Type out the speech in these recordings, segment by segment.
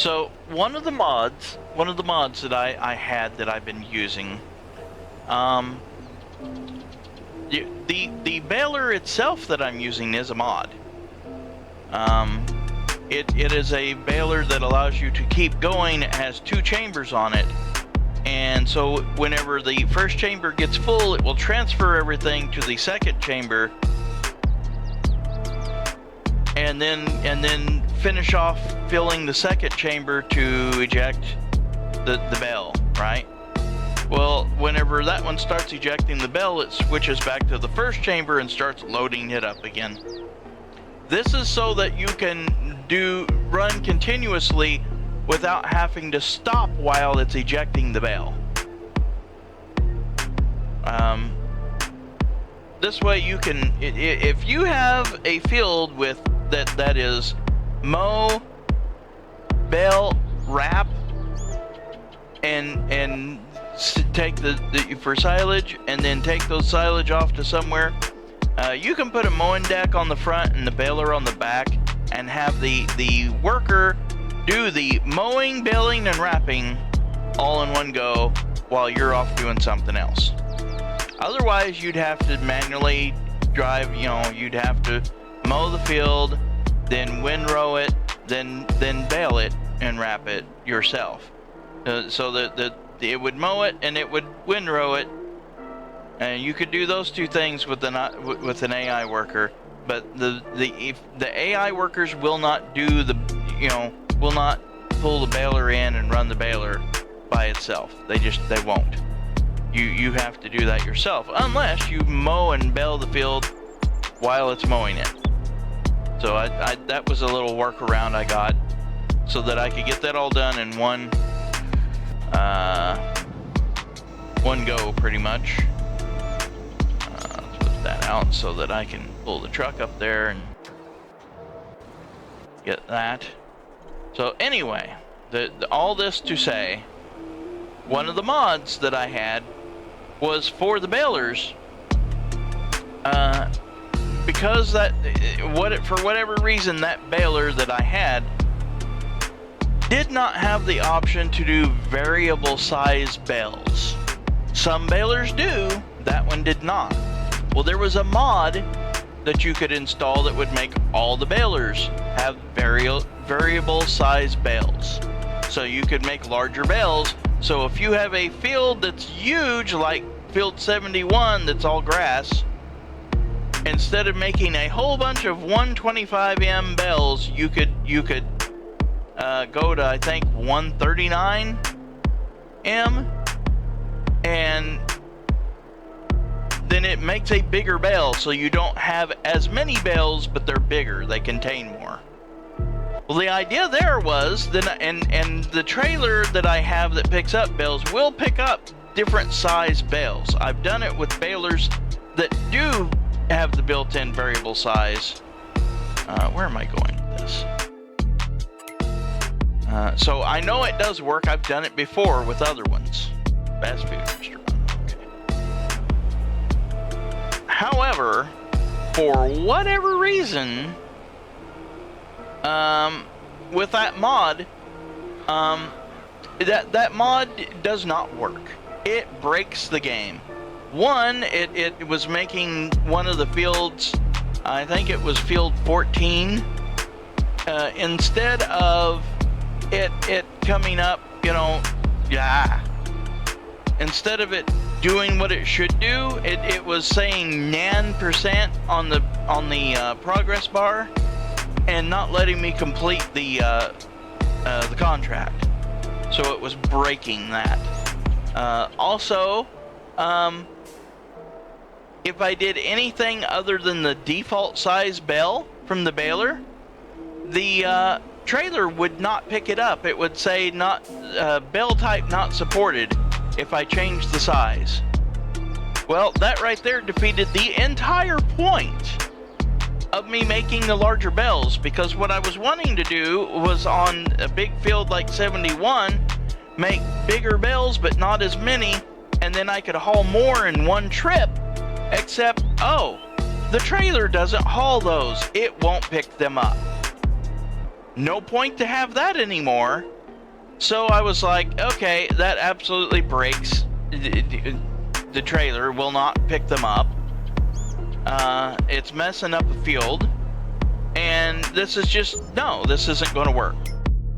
So one of the mods that I had that I've been using, the baler itself that I'm using is a mod. It is a baler that allows you to keep going. It has 2 chambers on it, and so whenever the first chamber gets full, it will transfer everything to the second chamber, and then finish off filling the second chamber to eject the bell, right? Well, whenever that one starts ejecting the bell, it switches back to the first chamber and starts loading it up again. This is so that you can run continuously without having to stop while it's ejecting the bell. This way you can, if you have a field with that is mow, bale, wrap, and take the for silage, and then take those silage off to somewhere, you can put a mowing deck on the front and the baler on the back, and have the worker do the mowing, baling, and wrapping all in one go while you're off doing something else. Otherwise, you'd have to manually drive, you'd have to mow the field, then windrow it, then bale it and wrap it yourself. So that it would mow it and it would windrow it, and you could do those 2 things with an AI worker. But the AI workers will not do will not pull the baler in and run the baler by itself. They won't. You have to do that yourself, unless you mow and bale the field while it's mowing it. So I that was a little workaround I got, so that I could get that all done in one go, pretty much. Let's put that out so that I can pull the truck up there and get that. So anyway, all this to say, one of the mods that I had was for the balers, because for whatever reason, that baler that I had did not have the option to do variable size bales. Some balers do, that one did not. Well, there was a mod that you could install that would make all the balers have variable size bales. So you could make larger bales. So if you have a field that's huge, like field 71, that's all grass, instead of making a whole bunch of 125M bales, you could go to, I think, 139M, and then it makes a bigger bale, so you don't have as many bales, but they're bigger, they contain more. Well, the idea there was that, and the trailer that I have that picks up bales will pick up different size bales. I've done it with balers that do have the built-in variable size. Where am I going with this? So I know it does work. I've done it before with other ones. Fast food restaurant. Okay. However, for whatever reason, with that mod, that mod does not work. It breaks the game. One, it was making one of the fields, I think it was field 14, instead of it coming up, instead of it doing what it should do, it was saying nan% on the progress bar, and not letting me complete the contract. So it was breaking that. Also, if I did anything other than the default size bale from the baler, the trailer would not pick it up. It would say not bale type not supported if I changed the size. Well, that right there defeated the entire point of me making the larger bales, because what I was wanting to do was, on a big field like 71, make bigger bales but not as many, and then I could haul more in one trip, except, the trailer doesn't haul those. It won't pick them up. No point to have that anymore. So I was like, okay, that absolutely breaks. The trailer will not pick them up. It's messing up the field. And this is just, no, this isn't going to work.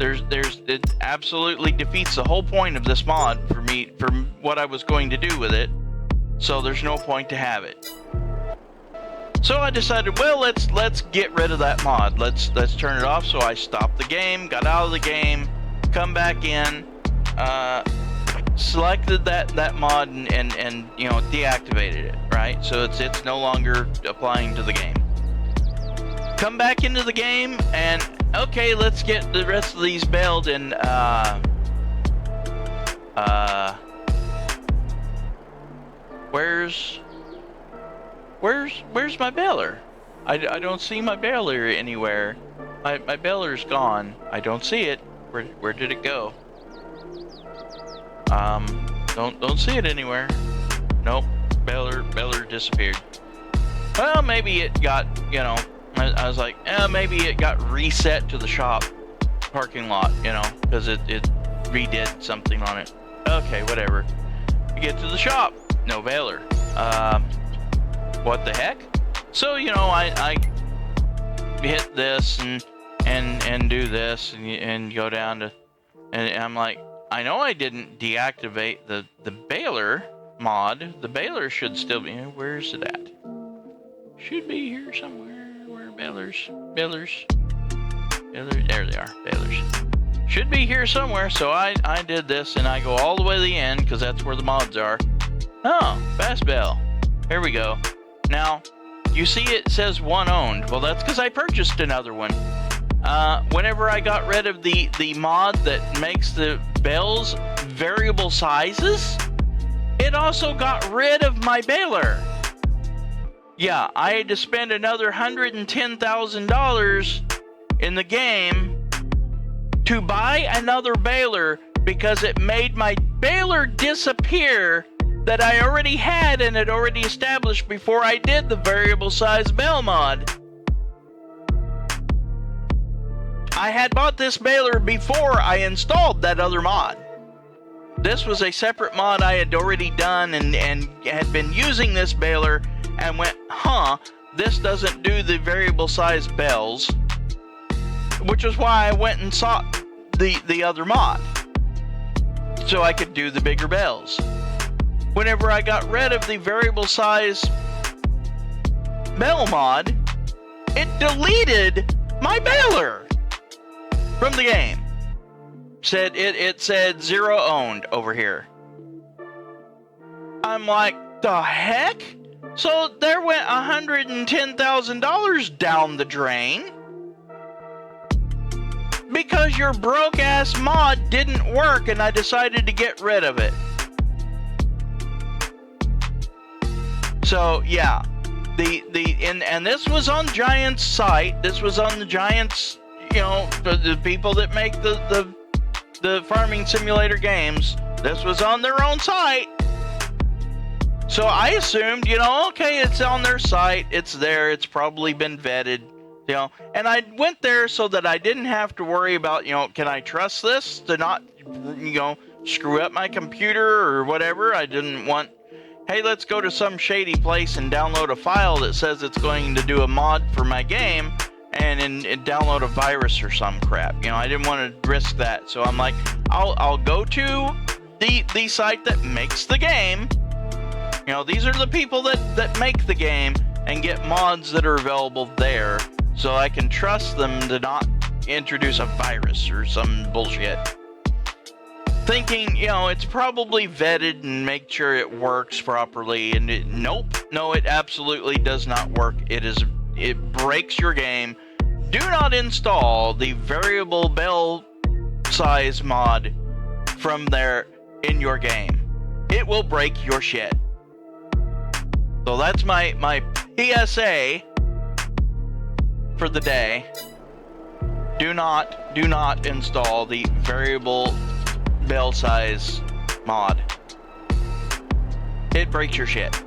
It absolutely defeats the whole point of this mod for me, for what I was going to do with it. So there's no point to have it. So I decided, well, let's get rid of that mod. Let's turn it off. So I stopped the game, got out of the game, come back in, selected that mod and you know, deactivated it, right? So it's no longer applying to the game. Come back into the game and okay, let's get the rest of these bailed in where's my baler? I don't see my baler anywhere. My baler's gone. I don't see it. Where did it go? Don't see it anywhere. Nope. Baler disappeared. Well, maybe it got, you know, I was like, maybe it got reset to the shop parking lot, you know, because it redid something on it. Okay, whatever. We get to the shop, no baler. What the heck? So, you know, I hit this and do this and go down to, and I'm like, I know I didn't deactivate the baler mod. The baler should still be, where's it at? Should be here somewhere. Where bailers, there they are, bailers. Should be here somewhere. So I did this and I go all the way to the end because that's where the mods are. Oh, fast bail. Here we go. Now, you see it says one owned. Well, that's because I purchased another one. Whenever I got rid of the mod that makes the bales variable sizes, it also got rid of my baler. Yeah, I had to spend another $110,000 in the game to buy another baler because it made my baler disappear that I already had and had already established before I did the variable size bale mod. I had bought this baler before I installed that other mod. This was a separate mod I had already done and had been using this baler and went, this doesn't do the variable size bales, which is why I went and sought the other mod so I could do the bigger bales. Whenever I got rid of the variable size bale mod, it deleted my baler from the game. It said 0 owned over here. I'm like, the heck? So there went $110,000 down the drain because your broke ass mod didn't work and I decided to get rid of it. So yeah, and this was on Giant's site. This was on the Giant's, you know, the people that make the farming simulator games. This was on their own site. So I assumed, you know, okay, it's on their site, it's there, it's probably been vetted, you know, and I went there so that I didn't have to worry about, you know, can I trust this to not, you know, screw up my computer or whatever. I didn't want, hey, let's go to some shady place and download a file that says it's going to do a mod for my game and download a virus or some crap. You know, I didn't want to risk that. So I'm like, I'll go to the site that makes the game. You know, these are the people that make the game and get mods that are available there so I can trust them to not introduce a virus or some bullshit. Thinking, you know, it's probably vetted and make sure it works properly, and nope, no, it absolutely does not work. It breaks your game. Do not install the variable bale size mod from there in your game. It will break your shit. So that's my PSA for the day. Do not install the variable bale size mod. It breaks your shit.